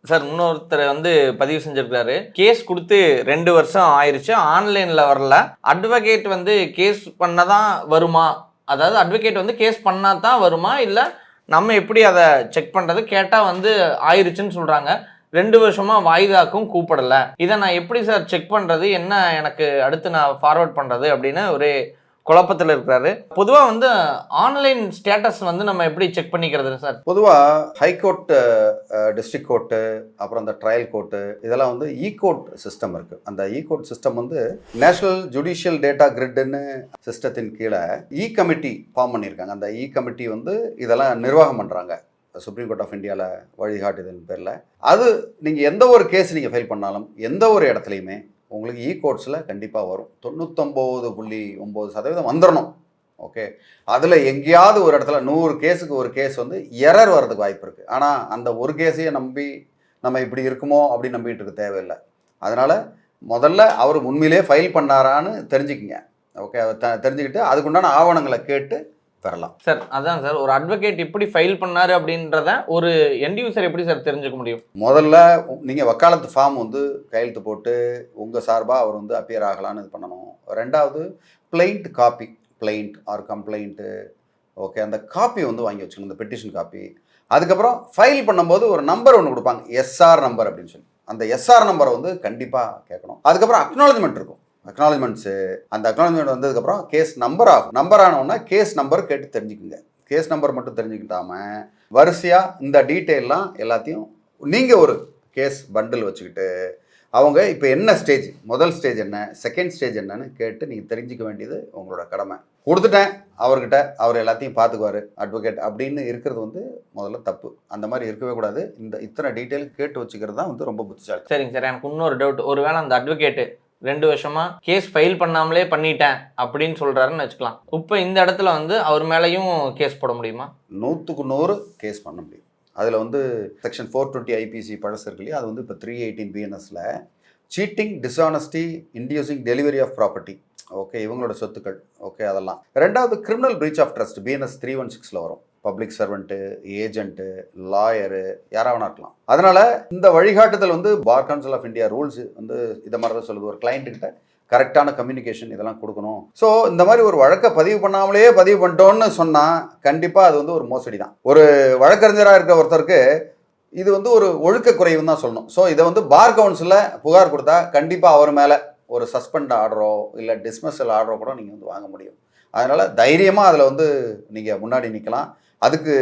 Sir இன்னொருத்தர் பதிவு செஞ்சிருக்காரு. கேஸ் குடுத்து 2 வருஷம் ஆயிருச்சு. ஆன்லைன்ல வரல. அட்வொகேட் கேஸ் பண்ண தான் வருமா? அதாவது அட்வொகேட் கேஸ் பண்ணா தான் வருமா? இல்ல நம்ம எப்படி அத செக் பண்றது? கேட்டா ஆயிருச்சுன்னு சொல்றாங்க. 2 வருஷமா வாய்தாக்கும் கூப்பிடல. இத நான் எப்படி சார் செக் பண்றது? என்ன எனக்கு அடுத்து நான் ஃபார்வர்ட் பண்றது? அப்படின்னு ஒரே குழப்பத்துல இருக்கிறாரு. பொதுவா ஆன்லைன் ஸ்டேட்டஸ் நம்ம எப்படி செக் பண்ணிக்கிறது சார்? பொதுவா ஹைகோர்ட், டிஸ்ட்ரிக்ட் கோர்ட்டு, அப்புறம் இந்த ட்ரையல் கோர்ட்டு இதெல்லாம் கோர்ட் சிஸ்டம் இருக்கு. அந்த court system national judicial data கிரிட்னு சிஸ்டத்தின் கீழே கமிட்டி ஃபார்ம் பண்ணியிருக்காங்க. அந்த கமிட்டி இதெல்லாம் நிர்வாகம் பண்றாங்க. சுப்ரீம் கோர்ட் ஆஃப் இந்தியாவில் வழிகாட்டுதல் பேரில் அது நீங்கள் எந்த ஒரு கேஸ் நீங்கள் ஃபைல் பண்ணாலும் எந்த ஒரு இடத்துலையுமே உங்களுக்கு கோர்ட்ஸில் கண்டிப்பாக வரும். 99.9% வந்துடணும். ஓகே, அதில் எங்கேயாவது ஒரு இடத்துல 100 கேஸுக்கு ஒரு கேஸ் எரர் வர்றதுக்கு வாய்ப்பு இருக்குது. ஆனால் அந்த ஒரு கேஸையே நம்பி நம்ம இப்படி இருக்குமோ அப்படின்னு நம்பிட்டு இருக்க தேவையில்லை. அதனால் முதல்ல அவர் உண்மையிலே ஃபைல் பண்ணாரான்னு தெரிஞ்சுக்கிங்க. ஓகே, தெரிஞ்சுக்கிட்டு அதுக்குண்டான ஆவணங்களை கேட்டு பெறலாம். சார் அதான் சார், ஒரு அட்வொகேட் இப்படி ஃபைல் பண்ணாரு அப்படின்றத ஒரு எண்ட் யூசர் எப்படி சார் தெரிஞ்சுக்க முடியும்? முதல்ல நீங்கள் வக்காலத்து ஃபார்ம் கையெழுத்து போட்டு உங்கள் சார்பாக அவர் அப்பியர் ஆகலான்னு இது பண்ணணும். ரெண்டாவது blind copy, blind or complaint, okay, அந்த காப்பி வாங்கி வச்சுக்கணும், இந்த பெட்டிஷன் காப்பி. அதுக்கப்புறம் ஃபைல் பண்ணும்போது ஒரு நம்பர் ஒன்று கொடுப்பாங்க, எஸ்ஆர் நம்பர் அப்படின்னு சொல்லி. அந்த எஸ்ஆர் நம்பரை கண்டிப்பாக கேட்கணும். அதுக்கப்புறம் அக்னாலஜ்மெண்ட் இருக்கும். அக்னாலஜ்மெண்ட்ஸு, அந்த அக்னாலஜ்மெண்ட் வந்ததுக்கப்புறம் கேஸ் நம்பர் ஆகும். நம்பர் ஆனோன்னா கேஸ் நம்பர் கேட்டு தெரிஞ்சுக்குங்க. கேஸ் நம்பர் மட்டும் தெரிஞ்சுக்கிட்டாம வரிசையாக இந்த டீட்டெயிலாம் எல்லாத்தையும் நீங்கள் ஒரு கேஸ் பண்டில் வச்சுக்கிட்டு அவங்க இப்போ என்ன ஸ்டேஜ், முதல் ஸ்டேஜ் என்ன, செகண்ட் ஸ்டேஜ் என்னன்னு கேட்டு நீங்கள் தெரிஞ்சிக்க வேண்டியது உங்களோட கடமை. கொடுத்துட்டேன் அவர்கிட்ட, அவர் எல்லாத்தையும் பார்த்துக்குவார் அட்வொகேட் அப்படின்னு இருக்கிறது முதல்ல தப்பு. அந்த மாதிரி இருக்கவே கூடாது. இத்தனை டீட்டெயில் கேட்டு வச்சுக்கிறது தான் ரொம்ப புத்திசாலி. சரிங்க சார், எனக்கு இன்னொரு டவுட். ஒருவேளை அந்த அட்வொகேட்டு 2 வருஷமா கேஸ் ஃபைல் பண்ணாமலே பண்ணிட்டேன் அப்படின்னு சொல்றாருன்னு வச்சுக்கலாம். இப்போ இந்த இடத்துல அவர் மேலேயும் கேஸ் போட முடியுமா? 100க்கு 100 கேஸ் பண்ண முடியும். அதில் செக்ஷன் 420 ஐபிசி பழசு இருக்கு இல்லையா, அது இப்போ 318 பிஎன்எஸ்ல cheating, dishonesty, inducing delivery of property, okay, இவங்களோட சொத்துக்கள், ஓகே, அதெல்லாம். ரெண்டாவது criminal breach of trust BNS 316ல வரும். பப்ளிக் சர்வெண்ட்டு, ஏஜென்ட்டு, லாயரு, யாராவது இருக்கலாம். அதனால் இந்த வழிகாட்டுதல் bar council of India rules இதை மாதிரி தான் சொல்லுது. ஒரு கிளைண்ட்டுக்கிட்ட கரெக்டான கம்யூனிகேஷன் இதெல்லாம் கொடுக்கணும். ஸோ இந்த மாதிரி ஒரு வழக்கை பதிவு பண்ணாமலே பதிவு பண்ணிட்டோன்னு சொன்னால் கண்டிப்பாக அது ஒரு மோசடி தான். ஒரு வழக்கறிஞராக இருக்க ஒருத்தருக்கு இது ஒரு ஒழுக்க குறைவுன்னு தான் சொல்லணும். ஸோ இதை பார் கவுன்சிலில் புகார் கொடுத்தா கண்டிப்பாக அவர் மேலே ஒரு சஸ்பெண்ட் ஆர்டரோ இல்லை டிஸ்மிஸல் ஆர்டரோ கூட நீங்கள் வாங்க முடியும். அதனால் தைரியமாக அதில் நீங்கள் முன்னாடி நிற்கலாம். அதுக்கு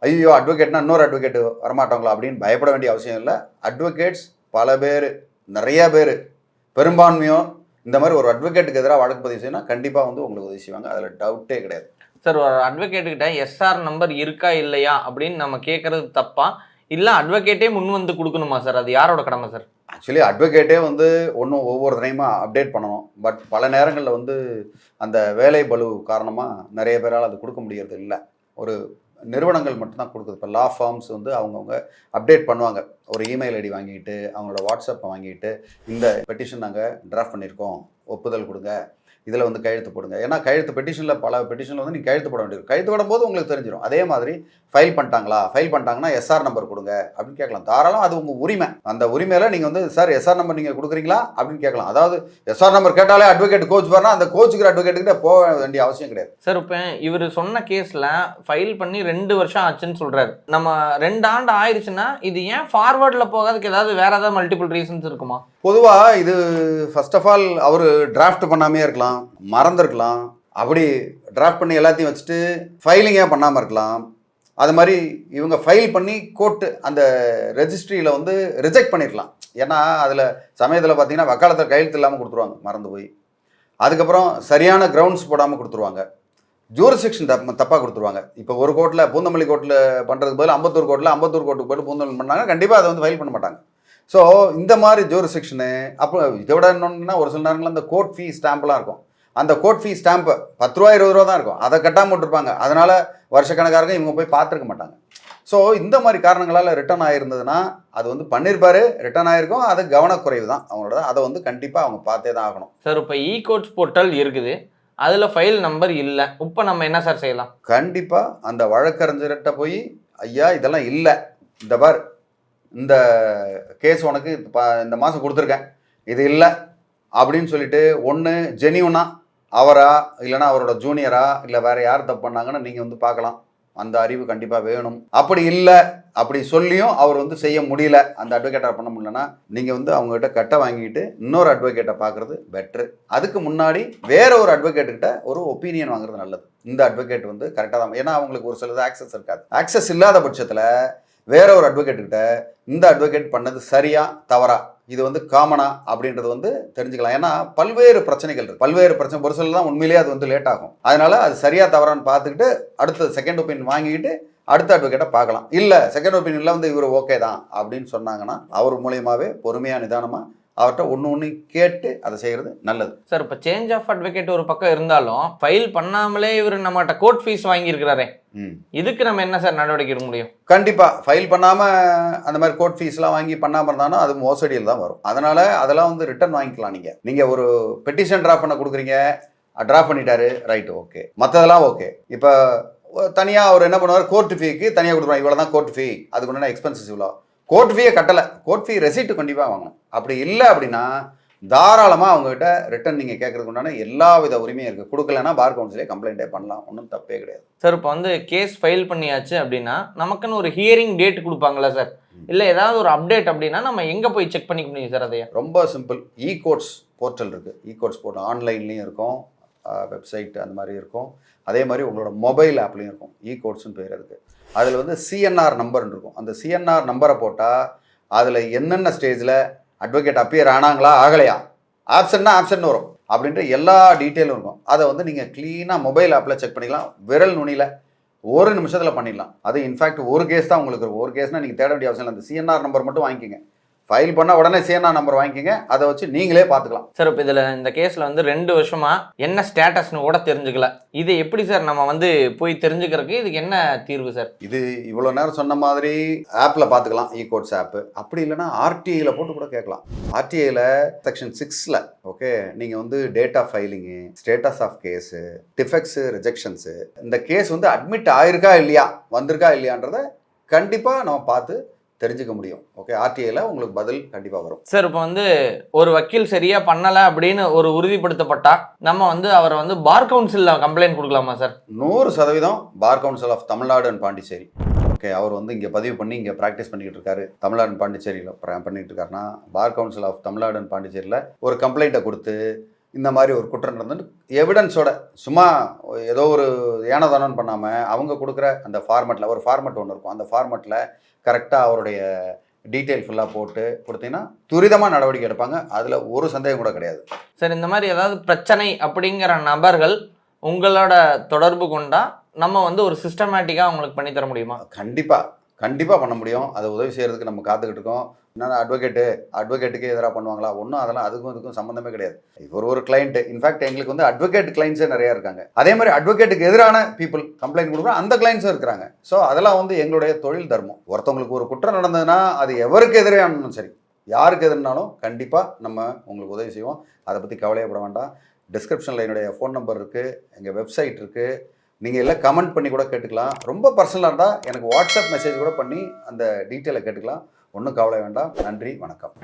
ஐயோ அட்வொகேட்னா இன்னொரு அட்வொகேட் வரமாட்டாங்களா அப்படின்னு பயப்பட வேண்டிய அவசியம் இல்லை. அட்வொகேட்ஸ் பல பேர், நிறைய பேர், பெரும்பான்மையோ இந்த மாதிரி ஒரு அட்வொகேட்டுக்கு எதிராக வழக்கு பதிவு செய்யணும், கண்டிப்பாக உங்களுக்கு உதவி செய்வாங்க. அதில் டவுட்டே கிடையாது. சார், ஒரு அட்வொகேட்டுக்கிட்ட எஸ்ஆர் நம்பர் இருக்கா இல்லையா அப்படின்னு நம்ம கேட்கறது தப்பா, இல்லை அட்வொகேட்டே முன் கொடுக்கணுமா சார்? அது யாரோட கடமை சார்? ஆக்சுவலி அட்வொகேட்டே ஒவ்வொரு தடையுமா அப்டேட் பண்ணணும். பட் பல நேரங்களில் அந்த வேலை பளு காரணமாக நிறைய பேரால் அது கொடுக்க முடியறது இல்லை. ஒரு நிறுவனங்கள் மட்டும்தான் கொடுக்குது. இப்போ லா ஃபார்ம்ஸ் அவங்கவுங்க அப்டேட் பண்ணுவாங்க. ஒரு இமெயில் ஐடி வாங்கிட்டு, அவங்களோட வாட்ஸ்அப்பை வாங்கிட்டு, இந்த பெட்டிஷன் நாங்கள் டிராஃப்ட் பண்ணியிருக்கோம், ஒப்புதல் கொடுங்க, இதில் கையெழுத்து போடுங்க. ஏன்னா கையெழுத்து பெட்டிஷனில் பல பெட்டிஷனில் நீங்கள் கையெழுத்து போட வேண்டியது. கையெழுத்து போடும்போது உங்களுக்கு தெரிஞ்சிடும். அதே மாதிரி ஃபைல் பண்ணிட்டாங்கன்னா எஸ்ஆர் நம்பர் கொடுங்க அப்படின்னு கேட்கலாம். தாராளம், அது உங்கள் உரிமை. அந்த உரிமையில் நீங்கள் சார் எஸ்ஆர் நம்பர் நீங்கள் கொடுக்குறீங்களா அப்படின்னு கேட்கலாம். அதாவது எஸ்ஆர் நம்பர் கேட்டாலே அட்வொகேட் கோச் வரனா அந்த கோச்சுக்கிற அட்வொகேட்டுக்கிட்ட போக வேண்டிய அவசியம் கிடையாது. சார், இப்போ இவர் சொன்ன கேஸில் ஃபைல் பண்ணி 2 வருஷம் ஆச்சுன்னு சொல்கிறாரு. நம்ம 2 ஆண்டு ஆயிடுச்சுன்னா இது ஏன் ஃபார்வர்டில் போகாதுக்கு ஏதாவது வேறு ஏதாவது மல்டிபிள் ரீசன்ஸ் இருக்குமா? பொதுவாக இது ஃபர்ஸ்ட் ஆஃப் ஆல் அவர் டிராஃப்ட் பண்ணாமே இருக்கலாம், மறந்துருக்கலாம். அப்படி டிராஃப்ட் பண்ணி எல்லாத்தையும் வச்சுட்டு ஃபைலிங்கே பண்ணாமல் இருக்கலாம். அது மாதிரி இவங்க ஃபைல் பண்ணி கோர்ட்டு அந்த ரெஜிஸ்ட்ரியில் ரிஜெக்ட் பண்ணிடலாம். ஏன்னா அதில் சமயத்தில் பார்த்தீங்கன்னா வக்காலத்தில் கையெழுத்து இல்லாமல் கொடுத்துருவாங்க, மறந்து போய். அதுக்கப்புறம் சரியான கிரவுண்ட்ஸ் போடாமல் கொடுத்துருவாங்க. ஜூரிஸ்டிக்ஷன் தப்பாக கொடுத்துருவாங்க. இப்போ ஒரு கோர்ட்டில் பூந்தமல்லி கோர்ட்டில் பண்ணுறதுக்கு பதில் அம்பத்தூர் கோர்ட்டுக்கு போய்ட்டு பூந்தமல்லி பண்ணாங்க, கண்டிப்பாக அதை ஃபைல் பண்ண மாட்டாங்க. ஸோ இந்த மாதிரி ஜூரிஸ்டிக்ஷனு. அப்போ இதை விட என்னன்னா ஒரு சில நேரங்களில் அந்த கோர்ட் ஃபீ ஸ்டாம்ப்லாம் இருக்கும். அந்த கோர்ட் ஃபீ ஸ்டாம்பு 10 ரூபா 20 ரூபா தான் இருக்கும். அதை கட்டாமல் விட்டுருப்பாங்க. அதனால் வருஷக்கணக்காரங்க இவங்க போய் பார்த்துருக்க மாட்டாங்க. ஸோ இந்த மாதிரி காரணங்களால் ரிட்டர்ன் ஆகிருந்ததுன்னா அது பண்ணியிருப்பாரு, ரிட்டர்ன் ஆகிருக்கும். அது கவனக்குறைவு தான் அவங்களோட. அதை கண்டிப்பாக அவங்க பார்த்தே தான் ஆகணும். சார், இப்போ கோர்ட்ஸ் போர்ட்டல் இருக்குது, அதில் ஃபைல் நம்பர் இல்லை. இப்போ நம்ம என்ன சார் செய்யலாம்? கண்டிப்பாக அந்த வழக்கறிஞர்கிட்ட போய் ஐயா இதெல்லாம் இல்லை, இந்த பார் இந்த கேஸ் உனக்கு இந்த மாதம் கொடுத்துருக்கேன், இது இல்லை அப்படின்னு சொல்லிட்டு ஒன்று ஜெனியூனா அவரா இல்லைனா அவரோட ஜூனியரா இல்லை வேற யார் தப்பு பண்ணாங்கன்னு நீங்கள் வந்து பார்க்கலாம். அந்த அறிவு கண்டிப்பாக வேணும். அப்படி இல்லை, அப்படி சொல்லியும் அவர் வந்து செய்ய முடியல, அந்த அட்வொகேட்டை பண்ண முடியலன்னா நீங்கள் வந்து அவங்ககிட்ட கட்டை வாங்கிட்டு இன்னொரு அட்வொகேட்டை பார்க்குறது பெட்ரு. அதுக்கு முன்னாடி வேற ஒரு அட்வொகேட்டுக்கிட்ட ஒரு ஒப்பீனியன் வாங்குறது நல்லது. இந்த அட்வொகேட் வந்து கரெக்டாக தான், ஏன்னா அவங்களுக்கு ஒரு சிலது ஆக்சஸ் இருக்காது. ஆக்சஸ் இல்லாத பட்சத்தில் வேற ஒரு அட்வொகேட்டுக்கிட்ட இந்த அட்வொகேட் பண்ணது சரியா தவறா, இது வந்து காமனா அப்படின்றது வந்து தெரிஞ்சுக்கலாம். ஏன்னா பல்வேறு பிரச்சனைகள் இருக்கு, பல்வேறு பிரச்சனை, ஒரு சில தான் உண்மையிலேயே அது வந்து லேட் ஆகும். அதனால அது சரியா தவறான்னு பார்த்துக்கிட்டு அடுத்த செகண்ட் ஒப்பீனியன் வாங்கிக்கிட்டு அடுத்த அட்வொகேட்டை பார்க்கலாம். இல்லை செகண்ட் ஒப்பீனியனில் வந்து இவர் ஓகே தான் அப்படின்னு சொன்னாங்கன்னா அவர் மூலியமாகவே பொறுமையாக நிதானமாக அவர்கிட்ட ஒன்று கேட்டு அதை செய்கிறது நல்லது. சார் இப்போ சேஞ்ச் ஆஃப் அட்வொகேட் ஒரு பக்கம் இருந்தாலும் ஃபைல் பண்ணாமலே இவர் நம்மகிட்ட கோர்ட் ஃபீஸ் வாங்கியிருக்கிறாரே, இதுக்கு நம்ம என்ன சார் நடவடிக்கை எடுக்க முடியும்? கண்டிப்பாக ஃபைல் பண்ணாமல் அந்த மாதிரி கோர்ட் ஃபீஸ்லாம் வாங்கி பண்ணாமல் இருந்தாலும் அது மோசடியில் தான் வரும். அதனால் அதெல்லாம் வந்து ரிட்டர்ன் வாங்கிக்கலாம். நீங்கள் ஒரு பெட்டிஷன் ட்ராஃப்ட் பண்ண கொடுக்குறீங்க, ட்ராஃப்ட் பண்ணிட்டாரு, ரைட்டு, ஓகே, மற்றதெல்லாம் ஓகே. இப்போ தனியாக அவர் என்ன பண்ணுவார், கோர்ட் ஃபீக்கு தனியாக கொடுப்பாங்க, இவ்வளோ தான் கோர்ட் ஃபீ, அதுக்கு முன்னாடி எக்ஸ்பென்சஸ் இவ்வளோ. கோர்ட் ஃபீயை கட்டலை, கோர்ட் ஃபீ ரெசிப்ட் கண்டிப்பாக வாங்கணும். அப்படி இல்லை அப்படின்னா தாராளமாக அவங்ககிட்ட ரிட்டர்ன் நீங்கள் கேட்கறதுக்கு உண்டான எல்லா வித உரிமையும் இருக்குது. கொடுக்கலன்னா பார் கவுன்சிலே கம்ப்ளைண்ட்டே பண்ணலாம், ஒன்றும் தப்பே கிடையாது. சார் இப்போ வந்து கேஸ் ஃபைல் பண்ணியாச்சு அப்படின்னா நமக்குன்னு ஒரு ஹியரிங் டேட் கொடுப்பாங்களா சார்? இல்லை ஏதாவது ஒரு அப்டேட் அப்படின்னா நம்ம எங்கே போய் செக் பண்ணிக்க முடியும் சார்? அதையா? ரொம்ப சிம்பிள், இ கோர்ட்ஸ் போர்ட்டல் இருக்குது. இ கோர்ட்ஸ் போர்ட்டல் ஆன்லைன்லேயும் இருக்கும், வெப்சைட் அந்த மாதிரி இருக்கும், அதே மாதிரி உங்களோட மொபைல் ஆப்லேயும் இருக்கும். இ கோர்ட்ஸ்னு பேர் இருக்குது. அதில் வந்து சிஎன்ஆர் நம்பர்னு இருக்கும். அந்த சிஎன்ஆர் நம்பரை போட்டால் அதில் என்னென்ன ஸ்டேஜில் அட்வொகேட் அப்பியர் ஆனாங்களா ஆகலையா, ஆப்ஷன்னா ஆப்ஷன் வரும் அப்படின்ற எல்லா டீட்டெயிலும் இருக்கும். அதை வந்து நீங்கள் க்ளீனாக மொபைல் ஆப்பில் செக் பண்ணிக்கலாம், விரல் நுனியில் ஒரு நிமிஷத்தில் பண்ணிடலாம். அது இன்ஃபேக்ட் ஒரு கேஸ் தான் உங்களுக்கு இருக்கும். ஒரு கேஸ்னால் நீங்கள் தேட வேண்டிய அவசியம் இல்லை, அந்த சிஎன்ஆர் நம்பர் மட்டும் வாங்கிக்கோங்க. ஃபைல் பண்ணால் உடனே சிஎன்ஆர் நம்பர் வாங்கிக்கோங்க, அதை வச்சு நீங்களே பார்த்துக்கலாம். சார் இப்போ இதில் இந்த கேஸில் வந்து 2 வருஷமா என்ன ஸ்டேட்டஸ்னு கூட தெரிஞ்சுக்கல, இது எப்படி சார் நம்ம வந்து போய் தெரிஞ்சுக்கிறதுக்கு இதுக்கு என்ன தீர்வு சார்? இது இவ்வளோ நேரம் சொன்ன மாதிரி ஆப்பில் பார்த்துக்கலாம், இ கோர்ட்ஸ் ஆப்பு. அப்படி இல்லைனா ஆர்டிஐயில் போட்டு கூட கேட்கலாம். ஆர்டிஐயில் செக்ஷன் 6ல் ஓகே, நீங்கள் வந்து date of filing, status of case, defects, rejections, இந்த கேஸ் வந்து அட்மிட் ஆயிருக்கா இல்லையா, வந்திருக்கா இல்லையான்றதை கண்டிப்பாக நம்ம பார்த்து தெரிஞ்சுக்க முடியும். ஓகே, ஆர்டிஐல உங்களுக்கு பதில் கண்டிப்பாக வரும். சார் இப்போ வந்து ஒரு வக்கீல் சரியா பண்ணலை அப்படின்னு ஒரு உறுதிப்படுத்தப்பட்டா நம்ம வந்து அவரை வந்து பார் கவுன்சிலில் கம்ப்ளைண்ட் கொடுக்கலாமா sir? 100% bar council of Tamil Nadu and Pondicherry. Okay, அவர் வந்து இங்கே பதிவு பண்ணி இங்கே ப்ராக்டிஸ் பண்ணிக்கிட்டு இருக்காரு, தமிழ்நாடு அண்ட் பாண்டிச்சேரியில் பண்ணிக்கிட்டு இருக்காருன்னா bar council of Tamil Nadu and பாண்டிச்சேரியில் ஒரு கம்ப்ளைண்ட்டை கொடுத்து இந்த மாதிரி ஒரு குற்றம் நடந்து எவிடன்ஸோட, சும்மா ஏதோ ஒரு ஏனதானம் பண்ணாமல் அவங்க கொடுக்குற அந்த ஃபார்மெட்டில், ஒரு ஃபார்மெட் ஒன்று இருக்கும், அந்த ஃபார்மெட்டில் கரெக்டாக அவருடைய டீட்டெயில் ஃபுல்லாக போட்டு கொடுத்தீங்கன்னா துரிதமாக நடவடிக்கை எடுப்பாங்க. அதில் ஒரு சந்தேகம் கூட கிடையாது. சார் இந்த மாதிரி ஏதாவது பிரச்சனை அப்படிங்கிற நபர்கள் உங்களோட தொடர்பு கொண்டா நம்ம வந்து ஒரு சிஸ்டமேட்டிக்காக அவங்களுக்கு பண்ணி தர முடியுமா? கண்டிப்பாக பண்ண முடியும். அதை உதவி செய்கிறதுக்கு நம்ம காத்துக்கிட்டு இருக்கோம். என்னென்ன அட்வொகேட்டுக்கே எதிராக பண்ணுவாங்களா? ஒன்றும் அதெல்லாம் அதுக்கும் இதுக்கும் சம்மந்தமே கிடையாது. இவர் ஒரு கிளைண்ட்டு, இன்ஃபேக்ட் எங்களுக்கு வந்து அட்வொகேட் கிளைண்ட்ஸே நிறையா இருக்காங்க. அதே மாதிரி அட்வொகேட்டுக்கு எதிரான பீப்புள் கம்ப்ளைண்ட் கொடுக்குறோம், அந்த கிளைண்ட்ஸும் இருக்கிறாங்க. ஸோ அதெல்லாம் வந்து எங்களுடைய தொழில் தர்மம். ஒருத்தவங்களுக்கு ஒரு குற்றம் நடந்ததுன்னா அது எவருக்கு எதிரானாலும் சரி, யாருக்கு எதிரானாலும் கண்டிப்பாக நம்ம உங்களுக்கு உதவி செய்வோம். அதை பற்றி கவலையப்பட வேண்டாம். டிஸ்கிரிப்ஷனில் என்னுடைய ஃபோன் நம்பர் இருக்குது, எங்கள் வெப்சைட் இருக்குது, நீங்கள் எல்லாம் கமெண்ட் பண்ணி கூட கேட்டுக்கலாம். ரொம்ப பர்சனலாக இருந்தால் எனக்கு வாட்ஸ்அப் மெசேஜ் கூட பண்ணி அந்த டீட்டெயிலை கேட்டுக்கலாம். ஒன்றும் கவலை வேண்டாம். நன்றி, வணக்கம்.